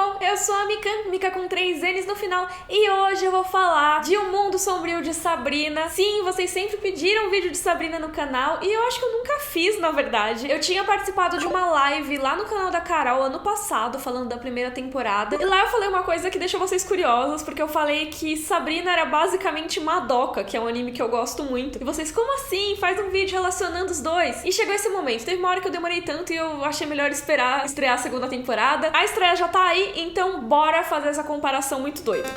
bom? Eu sou a Mika com 3 N's no final, e hoje eu vou falar de O Mundo Sombrio de Sabrina. Sim, vocês sempre pediram vídeo de Sabrina no canal, e eu acho que eu nunca fiz, na verdade. Eu tinha participado de uma live lá no canal da Carol ano passado, falando da primeira temporada, e lá eu falei uma coisa que deixa vocês curiosos, porque eu falei que Sabrina era basicamente Madoka, que é um anime que eu gosto muito. E vocês, como assim? Faz um vídeo relacionando os dois. E chegou esse momento. Teve uma hora que eu demorei tanto e eu achei melhor esperar estrear a segunda temporada. A estreia já tá aí, então bora fazer essa comparação muito doida.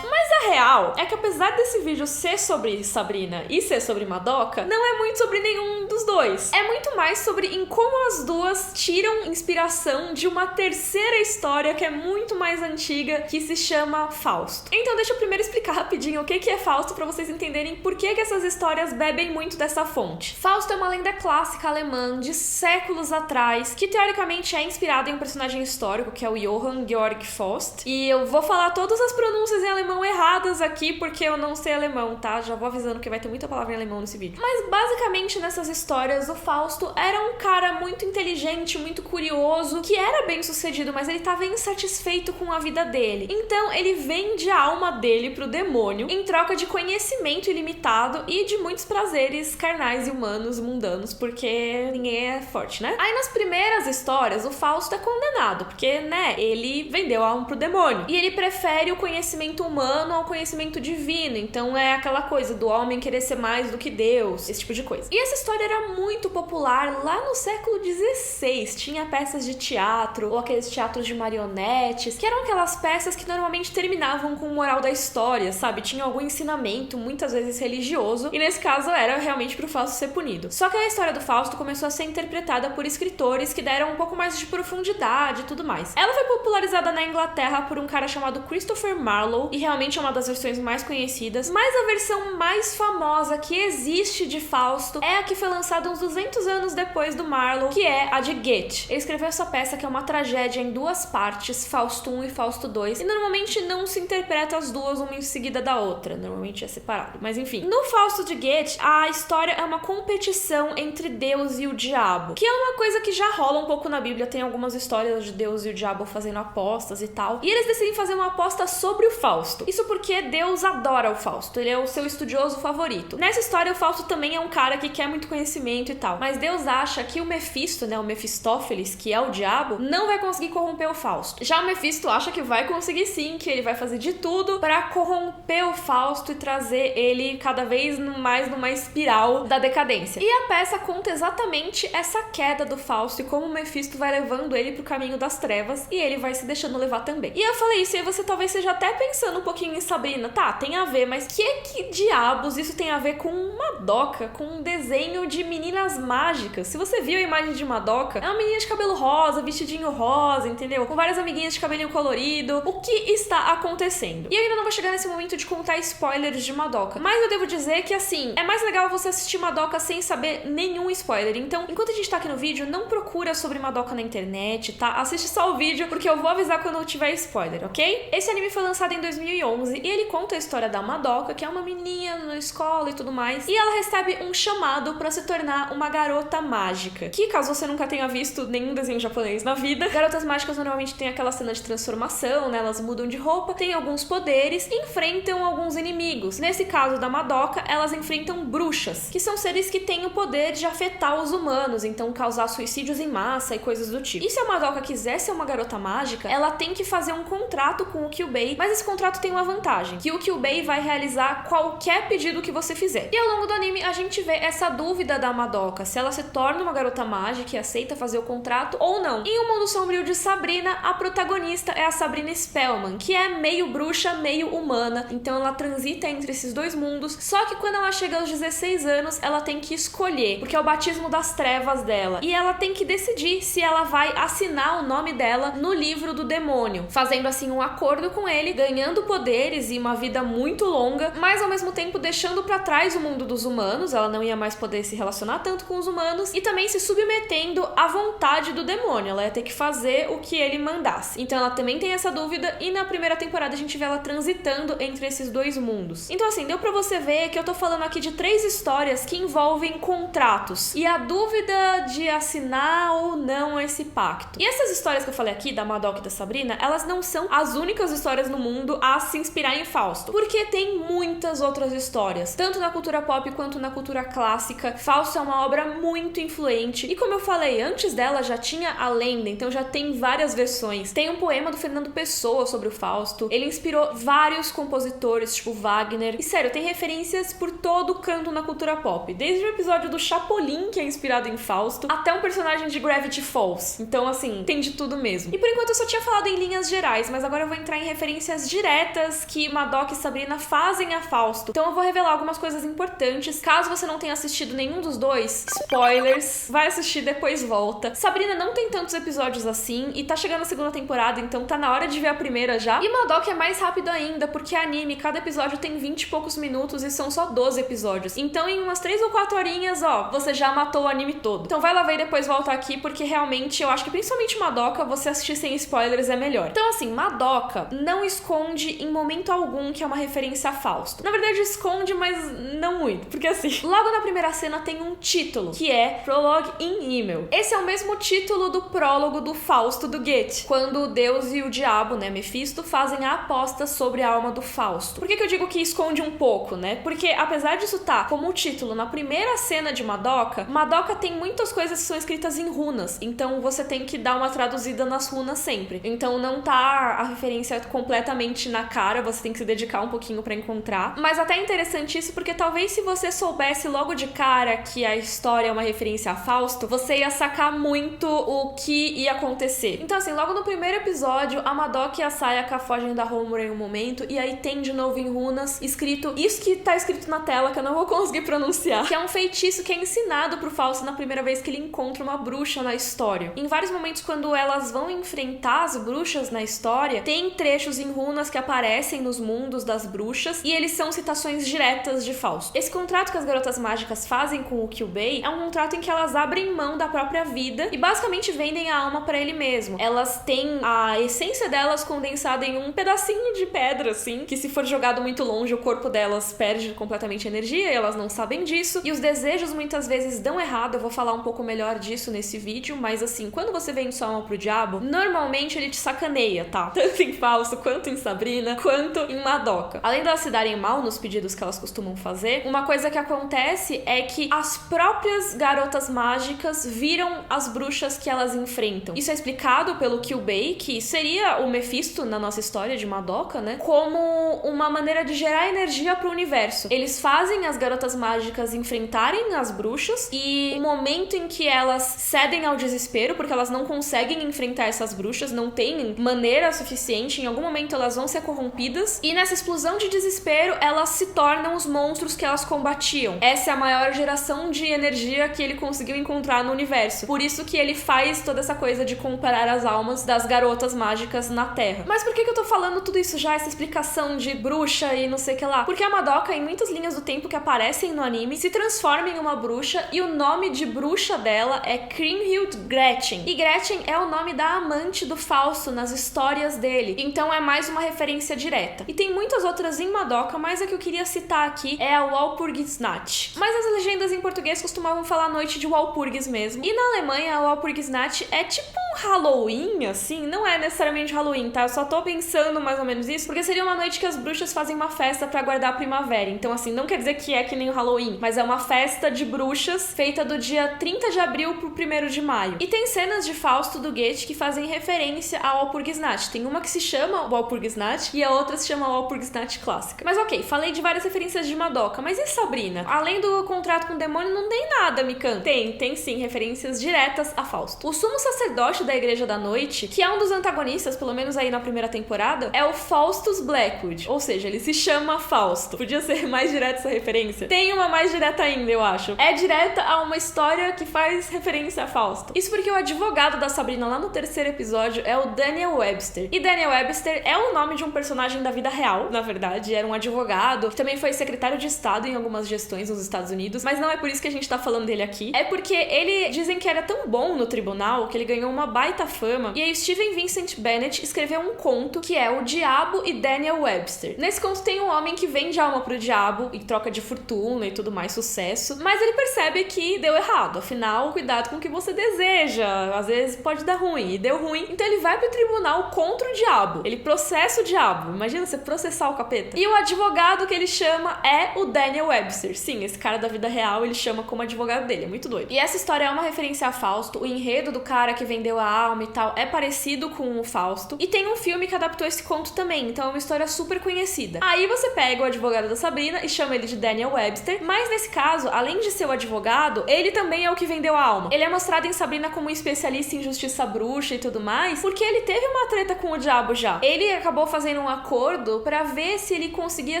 Mas a real é que apesar desse vídeo ser sobre Sabrina e ser sobre Madoka, não é muito sobre nenhum dos dois. É muito mais sobre em como as duas tiram inspiração de uma terceira história que é muito mais antiga, que se chama Fausto. Então deixa eu primeiro explicar rapidinho o que é Fausto pra vocês entenderem por que essas histórias bebem muito dessa fonte. Fausto é uma lenda clássica alemã de séculos atrás, que teoricamente é inspirada em um personagem histórico, que é o Johann Georg Faust. E eu vou falar todas as pronúncias em alemão erradas aqui, porque eu não sei alemão, tá? Já vou avisando que vai ter muita palavra em alemão nesse vídeo. Mas basicamente nessas histórias, o Fausto era um cara muito inteligente, muito curioso, que era bem sucedido, mas ele tava insatisfeito com a vida dele. Então ele vende a alma dele pro demônio em troca de conhecimento ilimitado e de muitos prazeres carnais e humanos mundanos, porque ninguém é forte, né? Aí nas primeiras histórias, o Fausto é condenado, porque, né, ele vendeu a alma pro demônio. E ele prefere o conhecimento humano ao conhecimento divino, então é aquela coisa do homem querer ser mais do que Deus, esse tipo de coisa. E essa história era muito popular lá no século XVI, tinha peças de teatro, ou aqueles teatros de marionetes, que eram aquelas peças que normalmente terminavam com o moral da história, sabe? Tinha algum ensinamento, muitas vezes religioso, e nesse caso era realmente pro Fausto ser punido. Só que a história do Fausto começou a ser interpretada por escritores que deram um pouco mais de profundidade e tudo mais. Ela foi popularizada na Inglaterra por um cara chamado Christopher Marlowe, e realmente é uma das versões mais conhecidas, mas a versão mais famosa que existe de Fausto é a que foi lançada uns 200 anos depois do Marlowe, que é a de Goethe. Ele escreveu essa peça que é uma tragédia em duas partes, Fausto I e Fausto II, e normalmente não se interpreta as duas uma em seguida da outra, normalmente é separado, mas enfim. No Fausto de Goethe, a história é uma competição entre Deus e o diabo, que é uma coisa que já rola um pouco na Bíblia, tem algumas histórias de Deus e o diabo fazendo apostas e tal, e eles decidem fazer uma aposta sobre o Fausto. Isso porque Deus adora o Fausto, ele é o seu estudioso favorito. Nessa história, o Fausto também é um cara que quer muito conhecimento e tal, mas Deus acha que o Mefisto, né, o Mefistófeles, que é o diabo, não vai conseguir corromper o Fausto. Já o Mefisto acha que vai conseguir sim, que ele vai fazer de tudo pra corromper o Fausto e trazer ele cada vez mais numa espiral da decadência. E a peça conta exatamente essa queda do Fausto e como o Mefisto vai levando ele pro caminho das trevas e ele vai se deixando levar também. E eu falei isso e você talvez seja até pensando um pouquinho em Sabrina. Tá, tem a ver, mas que diabos isso tem a ver com Madoka, com um desenho de meninas mágicas? Se você viu a imagem de Madoka, é uma menina de cabelo rosa, vestidinho rosa, entendeu? Com várias amiguinhas de cabelinho colorido. O que está acontecendo? E eu ainda não vou chegar nesse momento de contar spoilers de Madoka, mas eu devo dizer que, assim, é mais legal você assistir Madoka sem saber nenhum spoiler. Então, enquanto a gente tá aqui no vídeo, não procura sobre Madoka na internet, tá? Assiste só o vídeo, porque eu vou avisar quando tiver spoiler, ok? Esse anime foi lançado em 2011 e ele conta a história da Madoka, que é uma menina na escola e tudo mais, e ela recebe um chamado pra se tornar uma garota mágica, que, caso você nunca tenha visto nenhum desenho japonês na vida, garotas mágicas normalmente tem aquela cena de transformação, né? Elas mudam de roupa, têm alguns poderes e enfrentam alguns inimigos. Nesse caso da Madoka, elas enfrentam bruxas, que são seres que têm o poder de afetar os humanos, então causar suicídios em massa e coisas do tipo. E se a Madoka quiser ser uma garota mágica, ela tem que fazer um contrato com o Kyubei, mas esse contrato tem uma vantagem, que o Kyubei vai realizar qualquer pedido que você fizer. E ao longo do anime, a gente vê essa dúvida da Madoka, se ela se torna uma garota mágica e aceita fazer o contrato ou não. Em O Mundo Sombrio de Sabrina, a protagonista é a Sabrina Spellman, que é meio bruxa, meio humana, então ela transita entre esses dois mundos, só que quando ela chega aos 16 anos, ela tem que escolher, porque é o batismo das trevas dela, e ela tem que decidir se ela vai assinar o nome dela no livro do demônio, fazendo assim um acordo com ele, ganhando poderes poderes e uma vida muito longa, mas ao mesmo tempo deixando pra trás o mundo dos humanos, ela não ia mais poder se relacionar tanto com os humanos, e também se submetendo à vontade do demônio, ela ia ter que fazer o que ele mandasse. Então ela também tem essa dúvida, e na primeira temporada a gente vê ela transitando entre esses dois mundos. Então assim, deu pra você ver que eu tô falando aqui de 3 histórias que envolvem contratos, e a dúvida de assinar ou não esse pacto. E essas histórias que eu falei aqui, da Madoka e da Sabrina, elas não são as únicas histórias no mundo a se inspirar em Fausto, porque tem muitas outras histórias, tanto na cultura pop quanto na cultura clássica. Fausto é uma obra muito influente, e como eu falei, antes dela já tinha a lenda, então já tem várias versões. Tem um poema do Fernando Pessoa sobre o Fausto, ele inspirou vários compositores, tipo Wagner, e sério, tem referências por todo canto na cultura pop, desde o episódio do Chapolin, que é inspirado em Fausto, até um personagem de Gravity Falls. Então assim, tem de tudo mesmo. E por enquanto eu só tinha falado em linhas gerais, mas agora eu vou entrar em referências diretas que Madoka e Sabrina fazem a Fausto. Então eu vou revelar algumas coisas importantes. Caso você não tenha assistido nenhum dos dois, spoilers, vai assistir, depois volta. Sabrina não tem tantos episódios assim, e tá chegando a segunda temporada, então tá na hora de ver a primeira já. E Madoka é mais rápido ainda, porque é anime, cada episódio tem 20 e poucos minutos e são só 12 episódios. Então em umas 3 ou 4 horinhas, ó, você já matou o anime todo. Então vai lá ver e depois volta aqui, porque realmente eu acho que principalmente Madoka, você assistir sem spoilers é melhor. Então assim, Madoka não esconde em momento algum que é uma referência a Fausto. Na verdade esconde, mas não muito, porque assim, logo na primeira cena tem um título, que é Prologue in Himmel. Esse é o mesmo título do prólogo do Fausto do Goethe, quando o Deus e o diabo, né, Mefisto, fazem a aposta sobre a alma do Fausto. Por que eu digo que esconde um pouco, né? Porque apesar disso tá como título na primeira cena de Madoka, Madoka tem muitas coisas que são escritas em runas, então você tem que dar uma traduzida nas runas sempre. Então não tá a referência completamente na cara, você tem que se dedicar um pouquinho pra encontrar. Mas até é interessante isso, porque talvez se você soubesse logo de cara que a história é uma referência a Fausto, você ia sacar muito o que ia acontecer. Então assim, logo no primeiro episódio, a Madoka e a Sayaka fogem da Homura em um momento, e aí tem de novo em runas escrito isso que tá escrito na tela, que eu não vou conseguir pronunciar, que é um feitiço que é ensinado pro Fausto na primeira vez que ele encontra uma bruxa na história. Em vários momentos, quando elas vão enfrentar as bruxas na história, tem trechos em runas que aparecem nos mundos das bruxas, e eles são citações diretas de Fausto. Esse contrato que as garotas mágicas fazem com o Kyubey é um contrato em que elas abrem mão da própria vida e basicamente vendem a alma pra ele mesmo. Elas têm a essência delas condensada em um pedacinho de pedra, assim, que se for jogado muito longe, o corpo delas perde completamente energia, e elas não sabem disso, e os desejos muitas vezes dão errado. Eu vou falar um pouco melhor disso nesse vídeo, mas assim, quando você vende sua alma pro diabo, normalmente ele te sacaneia, tá? Tanto em Fausto, quanto em Sabrina, quanto em Madoka. Além de elas se darem mal nos pedidos que elas costumam fazer, uma coisa que acontece é que as próprias garotas mágicas viram as bruxas que elas enfrentam. Isso é explicado pelo Kyubey, que seria o Mefisto na nossa história de Madoka, né? Como uma maneira de gerar energia pro universo. Eles fazem as garotas mágicas enfrentarem as bruxas, e o momento em que elas cedem ao desespero, porque elas não conseguem enfrentar essas bruxas, não tem maneira suficiente, em algum momento elas vão ser corrompidas, e nessa explosão de desespero, elas se tornam os monstros que elas combatiam. Essa é a maior geração de energia que ele conseguiu encontrar no universo. Por isso que ele faz toda essa coisa de comparar as almas das garotas mágicas na Terra. Mas por que eu tô falando tudo isso já, essa explicação de bruxa e não sei o que lá? Porque a Madoka, em muitas linhas do tempo que aparecem no anime, se transforma em uma bruxa, e o nome de bruxa dela é Kriemhild Gretchen. E Gretchen é o nome da amante do Fausto nas histórias dele. Então é mais uma referência direta. E tem muitas outras em Madoka, mas a que eu queria citar aqui é a Walpurgisnacht. Mas as legendas em português costumavam falar noite de Walpurgis mesmo. E na Alemanha, a Walpurgisnacht é tipo um Halloween, assim. Não é necessariamente Halloween, tá? Eu só tô pensando mais ou menos isso, porque seria uma noite que as bruxas fazem uma festa pra guardar a primavera. Então, assim, não quer dizer que é que nem o Halloween, mas é uma festa de bruxas feita do dia 30 de abril pro 1º de maio. E tem cenas de Fausto do Goethe que fazem referência à Walpurgisnacht. Tem uma que se chama Walpurgisnacht e a outra se chama Walpurgisnacht clássica. Mas ok, falei de várias referências de Madoka, mas e Sabrina? Além do contrato com o demônio, não tem nada, Mikan. Tem sim, referências diretas a Fausto. O sumo sacerdote da Igreja da Noite, que é um dos antagonistas, pelo menos aí na primeira temporada, é o Faustus Blackwood. Ou seja, ele se chama Fausto. Podia ser mais direta essa referência? Tem uma mais direta ainda, eu acho. É direta a uma história que faz referência a Fausto. Isso porque o advogado da Sabrina lá no terceiro episódio é o Daniel Webster. E Daniel Webster é o nome de um personagem da vida real, na verdade. Era um advogado, que também foi secretário de Estado em algumas gestões nos Estados Unidos, mas não é por isso que a gente tá falando dele aqui. É porque ele, dizem que era tão bom no tribunal que ele ganhou uma baita fama. E aí Steven Vincent Bennett escreveu um conto que é O Diabo e Daniel Webster. Nesse conto tem um homem que vende alma pro diabo em troca de fortuna e tudo mais, sucesso, mas ele percebe que deu errado. Afinal, cuidado com o que você deseja, às vezes pode dar ruim, e deu ruim. Então ele vai pro tribunal contra o diabo. Ele processa o diabo. Imagina você processar o capeta. E o advogado que ele chama é o Daniel Webster. Sim, esse cara da vida real ele chama como advogado dele. É muito doido. E essa história é uma referência a Fausto. O enredo do cara que vendeu a alma e tal é parecido com o Fausto. E tem um filme que adaptou esse conto também. Então é uma história super conhecida. Aí você pega o advogado da Sabrina e chama ele de Daniel Webster. Mas nesse caso, além de ser o advogado, ele também é o que vendeu a alma. Ele é mostrado em Sabrina como um especialista em justiça bruxa e tudo mais, porque ele teve uma treta com o diabo já. Ele acabou fazendo um acordo pra ver se ele conseguia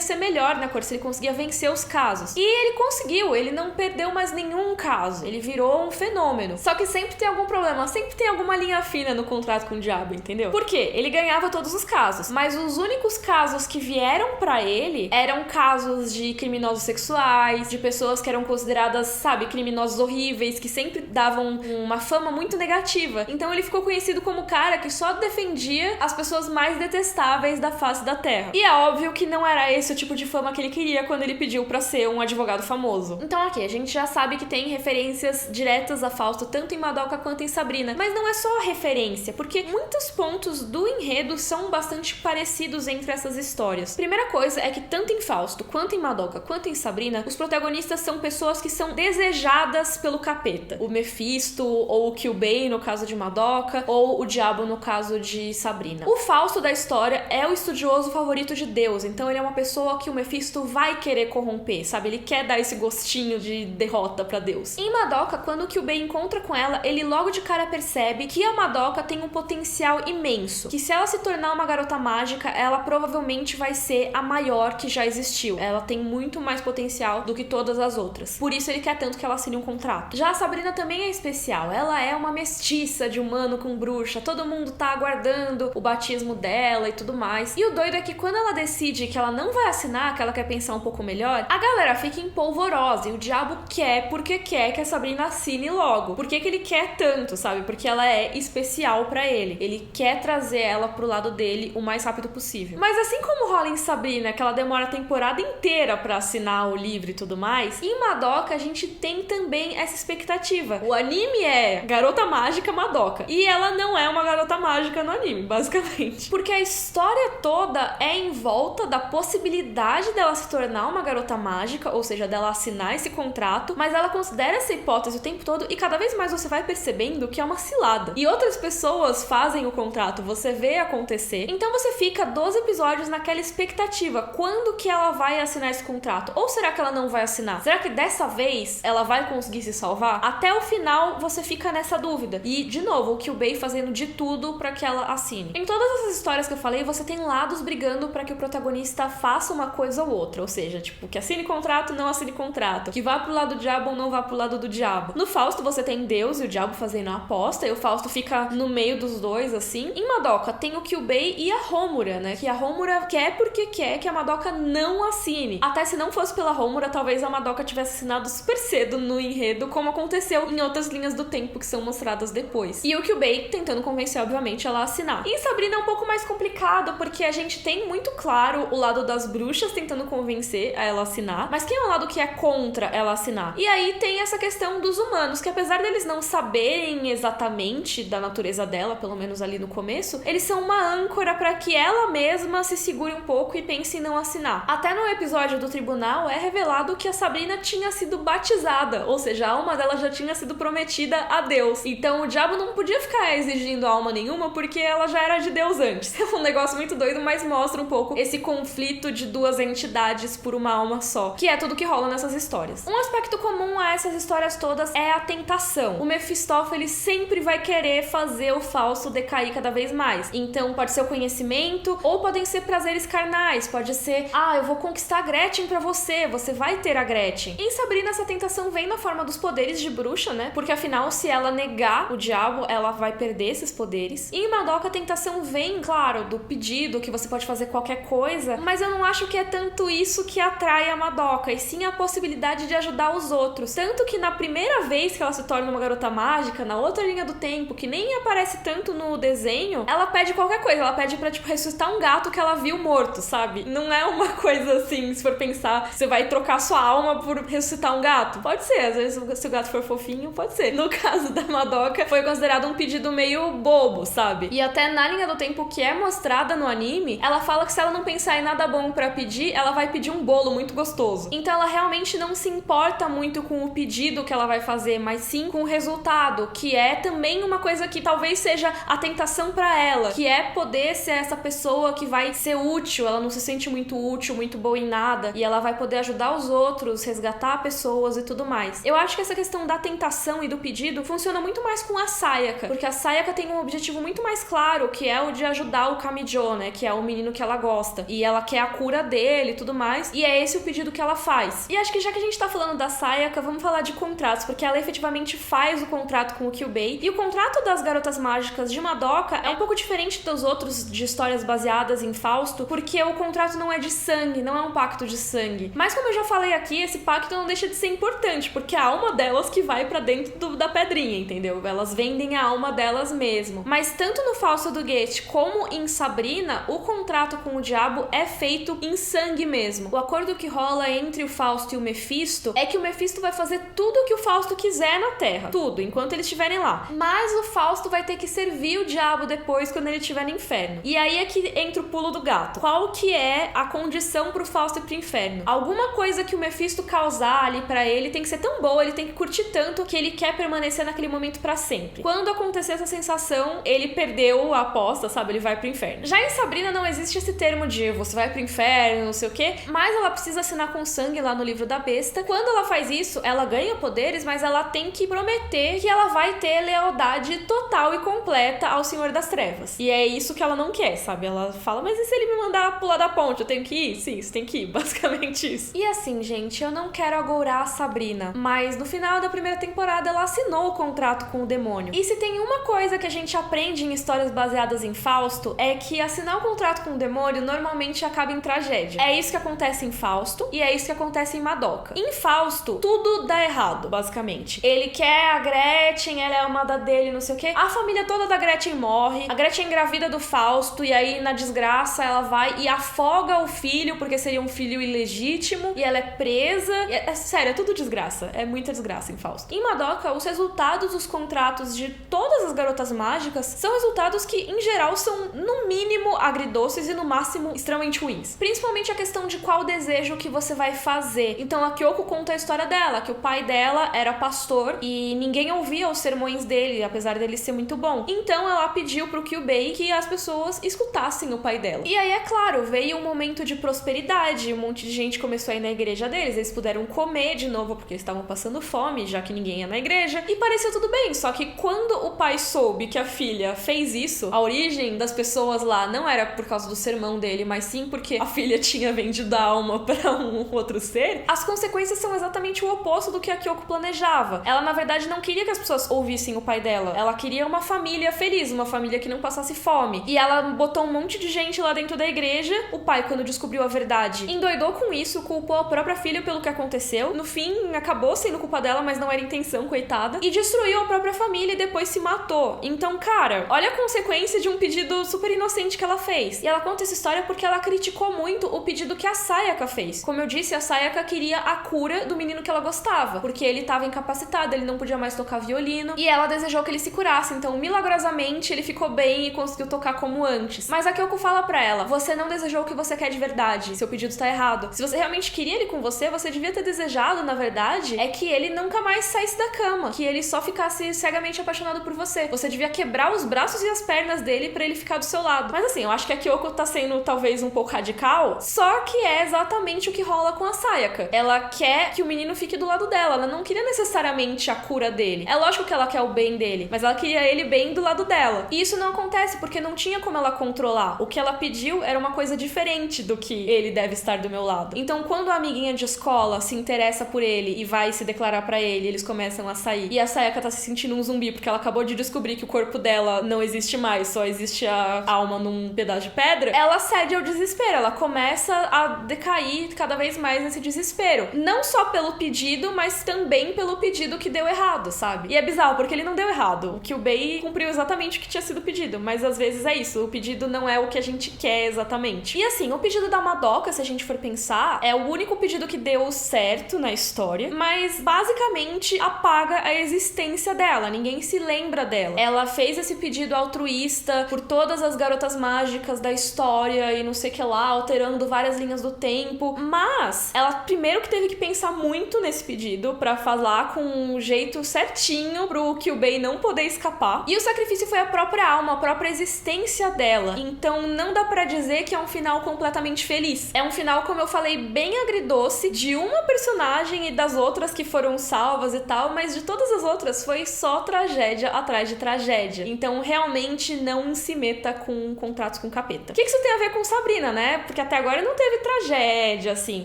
ser melhor na corte, se ele conseguia vencer os casos. E ele conseguiu, ele não perdeu mais nenhum caso. Ele virou um fenômeno. Só que sempre tem algum problema, sempre tem alguma linha fina no contrato com o diabo, entendeu? Por quê? Ele ganhava todos os casos, mas os únicos casos que vieram pra ele eram casos de criminosos sexuais, de pessoas que eram consideradas, sabe, criminosos horríveis, que sempre davam uma fama muito negativa. Então ele ficou conhecido como o cara que só defendia as pessoas mais detestáveis da face da Terra. E é óbvio que não era esse o tipo de fama que ele queria quando ele pediu pra ser um advogado famoso. Então aqui, a gente já sabe que tem referências diretas a Fausto, tanto em Madoka quanto em Sabrina. Mas não é só referência, porque muitos pontos do enredo são bastante parecidos entre essas histórias. Primeira coisa é que tanto em Fausto, quanto em Madoka, quanto em Sabrina, os protagonistas são pessoas que são desejadas pelo capeta. O Mephisto, ou o Kyubey no caso de Madoka, ou o diabo no caso de Sabrina. O Fausto da história é o estudioso favorito de Deus, então ele é uma pessoa que o Mephisto vai querer corromper, sabe? Ele quer dar esse gostinho de derrota pra Deus. Em Madoka, quando o Kyubey encontra com ela, ele logo de cara percebe que a Madoka tem um potencial imenso, que se ela se tornar uma garota mágica, ela provavelmente vai ser a maior que já existiu. Ela tem muito mais potencial do que todas as outras. Por isso ele quer tanto que ela assine um contrato. Já a Sabrina também é especial. Ela é uma mestiça de humano com bruxa. Todo mundo tá aguardando o batismo dela e tudo mais. E o doido é que quando ela decide que ela não vai assinar, que ela quer pensar um pouco melhor, a galera fica empolvorosa. E o diabo quer porque quer que a Sabrina assine logo. Por que ele quer tanto, sabe? Porque ela é especial pra ele. Ele quer trazer ela pro lado dele o mais rápido possível. Mas assim como rola em Sabrina, que ela demora a temporada inteira pra assinar o livro e tudo mais, em Madoka a gente tem também essa expectativa. O anime é Garota Mágica Madoka. E ela não é uma garota mágica no anime, basicamente. Porque a história toda é em volta da possibilidade dela se tornar uma garota mágica, ou seja, dela assinar esse contrato, mas ela considera essa hipótese o tempo todo e cada vez mais você vai percebendo que é uma cilada. E outras pessoas fazem o contrato, você vê acontecer. Então você fica 12 episódios naquela expectativa. Quando que ela vai assinar esse contrato? Ou será que ela não vai assinar? Será que dessa vez ela vai conseguir se salvar? Até o final você fica nessa dúvida. E, de novo, o Kyubey fazendo de tudo pra que ela assine. Em todas essas histórias que eu falei, você tem lados brigando pra que o protagonista faça uma coisa ou outra. Ou seja, tipo, que assine contrato, não assine contrato. Que vá pro lado do diabo ou não vá pro lado do diabo. No Fausto você tem Deus e o diabo fazendo a aposta, e o Fausto fica no meio dos dois, assim. Em Madoka tem o Kyubey e a Homura, né? Que a Homura quer porque quer que a Madoka não assine. Até se não fosse pela Homura, talvez a Madoka tivesse assinado super cedo no enredo, como aconteceu em outras linhas do tempo que são mostradas depois. E o Kyubey tentando convencer, obviamente, ela a assinar. E em Sabrina é um pouco mais complicado, porque a gente tem muito claro o lado das bruxas tentando convencer a ela a assinar, mas quem é o lado que é contra ela assinar? E aí tem essa questão dos humanos, que apesar deles não saberem exatamente da natureza dela, pelo menos ali no começo, eles são uma âncora para que ela mesma se segure um pouco e pense em não assinar. Até no episódio do tribunal é revelado que a Sabrina tinha sido batizada, ou seja, a alma dela já tinha sido prometida a Deus. Então o diabo não podia ficar exigindo alma nenhuma porque ela já era de Deus antes. É um negócio muito doido, mas mostra um pouco esse conflito de duas entidades por uma alma só, que é tudo que rola nessas histórias. Um aspecto comum a essas histórias todas é a tentação. O Mefistófeles sempre vai querer fazer o Fausto decair cada vez mais. Então pode ser o conhecimento, ou podem ser prazeres carnais, pode ser, eu vou conquistar a Gretchen pra você vai ter a Gretchen. Em Sabrina, essa tentação vem na forma dos poderes de bruxa, né? Porque afinal, se ela negar o diabo, ela vai perder esses poderes. E em Madoka, a tentação vem, claro, do pedido, que você pode fazer qualquer coisa, mas eu não acho que é tanto isso que atrai a Madoka, e sim a possibilidade de ajudar os outros. Tanto que na primeira vez que ela se torna uma garota mágica, na outra linha do tempo, que nem aparece tanto no desenho, ela pede qualquer coisa, ela pede pra, ressuscitar um gato que ela viu morto, sabe? Não é uma coisa assim, se for pensar, você vai trocar sua alma por ressuscitar um gato? Pode ser, às vezes se o gato for fofinho, pode ser. No caso da Madoka, foi considerado um pedido meio bobo, sabe? E até na linha do tempo que é mostrada no anime, ela fala que se ela não pensar em nada bom pra pedir, ela vai pedir um bolo muito gostoso. Então ela realmente não se importa muito com o pedido que ela vai fazer, mas sim com o resultado, que é também uma coisa que talvez seja a tentação pra ela, que é poder ser essa pessoa que vai ser útil. Ela não se sente muito útil, muito boa em nada, e ela vai poder ajudar os outros, resgatar pessoas e tudo mais. Eu acho que essa questão da tentação e do pedido funciona muito mais com a Sayaka, porque a Sayaka tem um objetivo muito mais claro, que é o de ajudar o Kamijo, né, que é o menino que ela gosta, e ela quer a cura dele e tudo mais, e é esse o pedido que ela faz. E acho que já que a gente tá falando da Sayaka, vamos falar de contratos, porque ela efetivamente faz o contrato com o Kyubei, e o contrato das garotas mágicas de Madoka é um pouco diferente dos outros de histórias baseadas em Fausto, porque o contrato não é de sangue, não é um pacto de sangue. Mas como eu já falei aqui, esse pacto não deixa de ser importante, porque a alma delas que vai pra dentro da pedrinha, entendeu? Elas vendem a alma delas mesmo. Mas tanto no Fausto do Goethe como em Sabrina, o contrato com o diabo é feito em sangue mesmo. O acordo que rola entre o Fausto e o Mephisto é que o Mephisto vai fazer tudo o que o Fausto quiser na Terra. Tudo, enquanto eles estiverem lá. Mas o Fausto vai ter que servir o diabo depois, quando ele estiver no inferno. E aí é que entra o pulo do gato. Qual que é a condição pro Fausto ir pro inferno? Alguma coisa que o Mephisto causar ali pra ele tem que ser tão boa, ele tem que curtir tanto que ele quer permanecer naquele momento pra sempre. Quando acontecer essa sensação, ele perdeu a aposta, sabe? Ele vai pro inferno. Já em Sabrina não existe esse termo de você vai pro inferno, não sei o quê, mas ela precisa assinar com sangue lá no livro da besta. Quando ela faz isso, ela ganha poderes, mas ela tem que prometer que ela vai ter lealdade total e completa ao Senhor das Trevas. E é isso que ela não quer, sabe? Ela fala, mas e se ele me mandar pular da ponte? Eu tenho que ir? Sim, você tem que ir. Basicamente isso. E assim, gente, eu não quero agourar a Sabrina, mas no final da primeira temporada ela assinou o contrato com o demônio. E se tem uma coisa que a gente aprende em histórias baseadas em Fausto, é que assinar o contrato com o demônio normalmente acaba em tragédia. É isso que acontece em Fausto e é isso que acontece em Madoka. Em Fausto, tudo dá errado, basicamente. Ele quer a Gretchen, ela é amada dele, não sei o quê. A família toda da Gretchen morre, a Gretchen engravida do Fausto e aí na desgraça ela vai e afoga o filho, porque seria um filho ilegítimo, e ela é presa. Sério, é tudo desgraça. É muita desgraça em Fausto. Em Madoka, os resultados dos contratos de todas as garotas mágicas são resultados que, em geral, são no mínimo agridoces e no máximo extremamente ruins. Principalmente a questão de qual desejo que você vai fazer. Então a Kyoko conta a história dela, que o pai dela era pastor e ninguém ouvia os sermões dele, apesar dele ser muito bom. Então ela pediu pro Kyubei que as pessoas escutassem o pai dela. E aí, é claro, veio um momento de prosperidade, um monte de gente começou a ir na igreja deles, eles puderam comer de novo porque eles estavam passando fome, já que ninguém ia na igreja, e parecia tudo bem, só que quando o pai soube que a filha fez isso, a origem das pessoas lá não era por causa do sermão dele, mas sim porque a filha tinha vendido a alma pra um outro ser, as consequências são exatamente o oposto do que a Kyoko planejava. Ela, na verdade, não queria que as pessoas ouvissem o pai dela, ela queria uma família feliz, uma família que não passasse fome, e ela botou um monte de gente lá dentro da igreja. O pai, quando descobriu a verdade, endoidou com isso, culpou a própria filha pelo que aconteceu, no fim, acabou sendo culpa dela, mas não era intenção, coitada, e destruiu a própria família e depois se matou. Então, cara, olha a consequência de um pedido super inocente que ela fez. E ela conta essa história porque ela criticou muito o pedido que a Sayaka fez. Como eu disse, a Sayaka queria a cura do menino que ela gostava, porque ele estava incapacitado, ele não podia mais tocar violino, e ela desejou que ele se curasse, então milagrosamente ele ficou bem e conseguiu tocar como antes. Mas a Kyoko fala pra ela, você não desejou o que você quer de verdade, seu pedido está errado. Se você realmente queria ele com você devia ter desejado, na verdade, é que ele nunca mais saísse da cama, que ele só ficasse cegamente apaixonado por você. Você devia quebrar os braços e as pernas dele pra ele ficar do seu lado. Mas assim, eu acho que a Kyoko tá sendo talvez um pouco radical, só que é exatamente o que rola com a Sayaka. Ela quer que o menino fique do lado dela, ela não queria necessariamente a cura dele. É lógico que ela quer o bem dele, ele, mas ela queria ele bem do lado dela. E isso não acontece porque não tinha como ela controlar. O que ela pediu era uma coisa diferente do que ele deve estar do meu lado. Então, quando a amiguinha de escola se interessa por ele e vai se declarar pra ele, eles começam a sair, e a Sayaka tá se sentindo um zumbi porque ela acabou de descobrir que o corpo dela não existe mais, só existe a alma num pedaço de pedra, ela cede ao desespero, ela começa a decair cada vez mais nesse desespero. Não só pelo pedido, mas também pelo pedido que deu errado, sabe? E é bizarro, porque ele não deu errado. O Kyubey cumpriu exatamente o que tinha sido pedido, mas às vezes é isso, o pedido não é o que a gente quer exatamente. E assim, o pedido da Madoka, se a gente for pensar, é o único pedido que deu certo na história, mas basicamente apaga a existência dela, ninguém se lembra dela. Ela fez esse pedido altruísta por todas as garotas mágicas da história e não sei o que lá, alterando várias linhas do tempo, mas ela primeiro que teve que pensar muito nesse pedido pra falar com um jeito certinho pro Kyubey não poder escapar. E o sacrifício foi a própria alma, a própria existência dela. Então não dá pra dizer que é um final completamente feliz. É um final, como eu falei, bem agridoce de uma personagem e das outras que foram salvas e tal, mas de todas as outras foi só tragédia atrás de tragédia. Então realmente não se meta com contratos com o capeta. O que isso tem a ver com Sabrina, né? Porque até agora não teve tragédia, assim.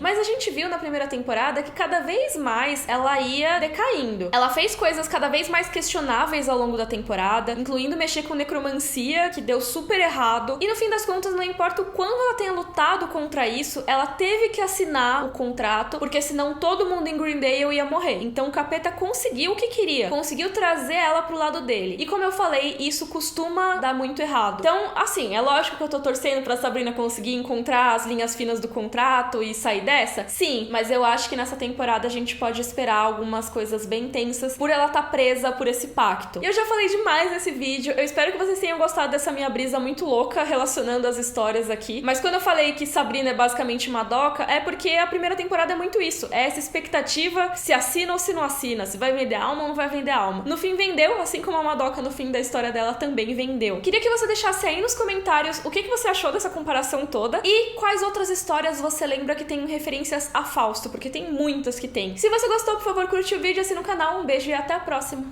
Mas a gente viu na primeira temporada que cada vez mais ela ia decaindo. Ela fez coisas cada vez mais questionáveis ao longo da temporada, incluindo mexer com necromancia, que deu super errado. E no fim das contas, não importa o quanto ela tenha lutado contra isso, ela teve que assinar o contrato, porque senão todo mundo em Greendale ia morrer. Então o capeta conseguiu o que queria, conseguiu trazer ela pro lado dele. E como eu falei, isso costuma dar muito errado. Então, assim, é lógico que eu tô torcendo pra Sabrina conseguir encontrar as linhas finas do contrato e sair dessa? Sim, mas eu acho que nessa temporada a gente pode esperar algumas coisas bem tensas por ela tá presa por esse pacto. E eu já falei demais nesse vídeo, eu espero que vocês tenham gostado dessa minha brisa muito louca relacionando as histórias aqui. Mas quando eu falei que Sabrina é basicamente Madoka, é porque a primeira temporada é muito isso. É essa expectativa se assina ou se não assina, se vai vender alma ou não vai vender alma. No fim vendeu, assim como a Madoka no fim da história dela também vendeu. Queria que você deixasse aí nos comentários o que você achou dessa comparação toda e quais outras histórias você lembra que tem referências a Fausto, porque tem muitas que tem. Se você gostou, por favor, curte o vídeo, assina o canal, um beijo e até a próxima!